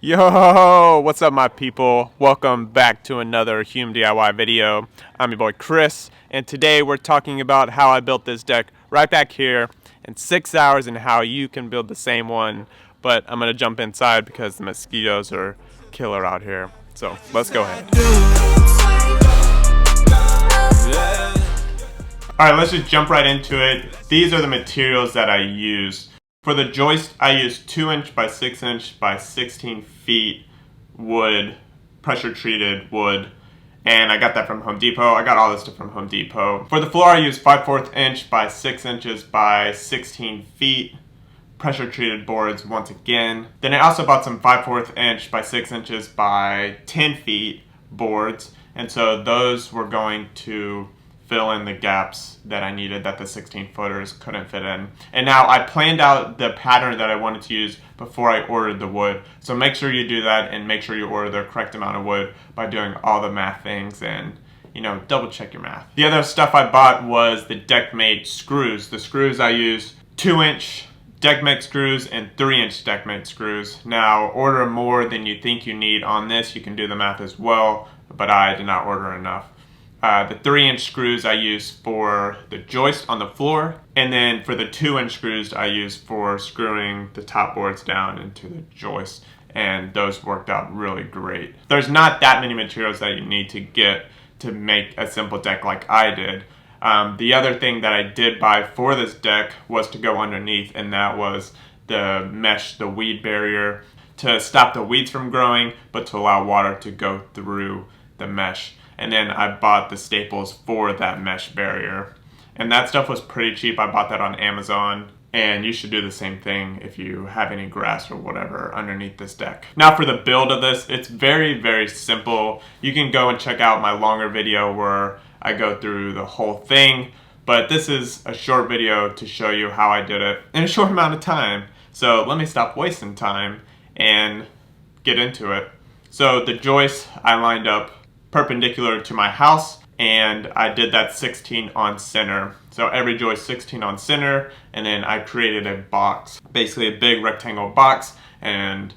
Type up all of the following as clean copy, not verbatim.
Yo, what's up my people? Welcome back to another Hume DIY video. I'm your boy Chris, and today we're talking about how I built this deck right back here in 6 hours and how you can build the same one. But I'm gonna jump inside because the mosquitoes are killer out here. So let's go ahead. Alright, let's just jump right into it. These are the materials that I used. For the joist, I used 2" by 6" by 16 feet wood, pressure treated wood, and I got that from Home Depot. I got all this stuff from Home Depot. For the floor, I used 5/4 inch by 6" by 16 feet, pressure treated boards once again. Then I also bought some 5/4 inch by 6" by 10 feet boards, and so those were going to fill in the gaps that I needed that the 16-footers couldn't fit in. And now I planned out the pattern that I wanted to use before I ordered the wood. So make sure you do that and make sure you order the correct amount of wood by doing all the math things and, you know, double check your math. The other stuff I bought was the deck-mate screws. The screws I used 2" deck-mate screws and 3" deck-mate screws. Now order more than you think you need on this. You can do the math as well, but I did not order enough. The 3" screws I use for the joist on the floor, and then for the 2" screws I use for screwing the top boards down into the joist, and those worked out really great. There's not that many materials that you need to get to make a simple deck like I did. The other thing that I did buy for this deck was to go underneath, and that was the mesh, the weed barrier, to stop the weeds from growing, but to allow water to go through the mesh. And then I bought the staples for that mesh barrier. And that stuff was pretty cheap. I bought that on Amazon. And you should do the same thing if you have any grass or whatever underneath this deck. Now for the build of this, it's very, very simple. You can go and check out my longer video where I go through the whole thing. But this is a short video to show you how I did it in a short amount of time. So let me stop wasting time and get into it. So the joist I lined up perpendicular to my house, and I did that 16 on center. So every joist 16 on center, and then I created a box, basically a big rectangle box, and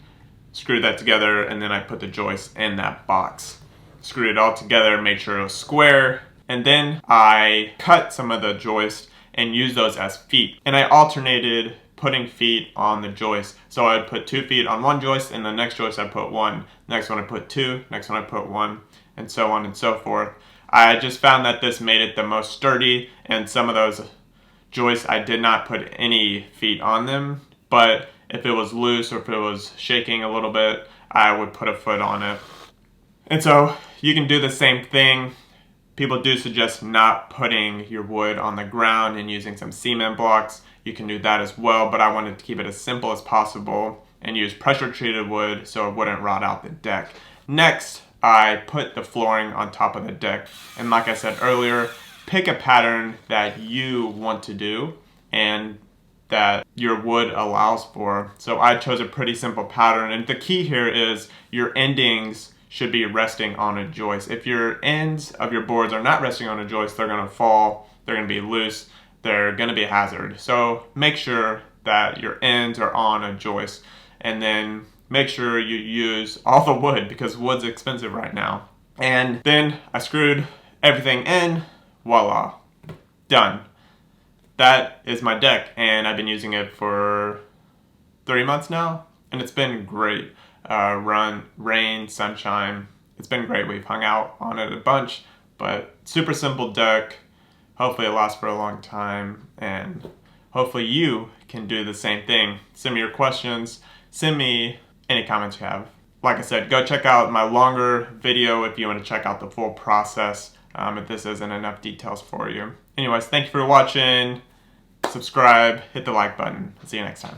screwed that together, and then I put the joist in that box. Screwed it all together, made sure it was square, and then I cut some of the joist and used those as feet. And I alternated putting feet on the joist. So I'd put 2 feet on one joist, and the next joist I put 1, next one I put 2, next one I put 1, and so on and so forth. I just found that this made it the most sturdy, and some of those joists I did not put any feet on them, but if it was loose or if it was shaking a little bit, I would put a foot on it. And so you can do the same thing. People do suggest not putting your wood on the ground and using some cement blocks. You can do that as well, but I wanted to keep it as simple as possible and use pressure treated wood so it wouldn't rot out the deck. Next, I put the flooring on top of the deck, and like I said earlier, pick a pattern that you want to do and that your wood allows for. So I chose a pretty simple pattern, and the key here is your endings should be resting on a joist. If your ends of your boards are not resting on a joist, they're going to fall, they're going to be loose, they're going to be a hazard. So make sure that your ends are on a joist, and then make sure you use all the wood because wood's expensive right now. And then I screwed everything in, voila, done. That is my deck, and I've been using it for 3 months now, and it's been great. Rain, sunshine, it's been great. We've hung out on it a bunch, but super simple deck. Hopefully it lasts for a long time, and hopefully you can do the same thing. Send me your questions, send me any comments you have. Like I said, go check out my longer video if you want to check out the full process, if this isn't enough details for you. Anyways, thank you for watching. Subscribe, hit the like button. See you next time.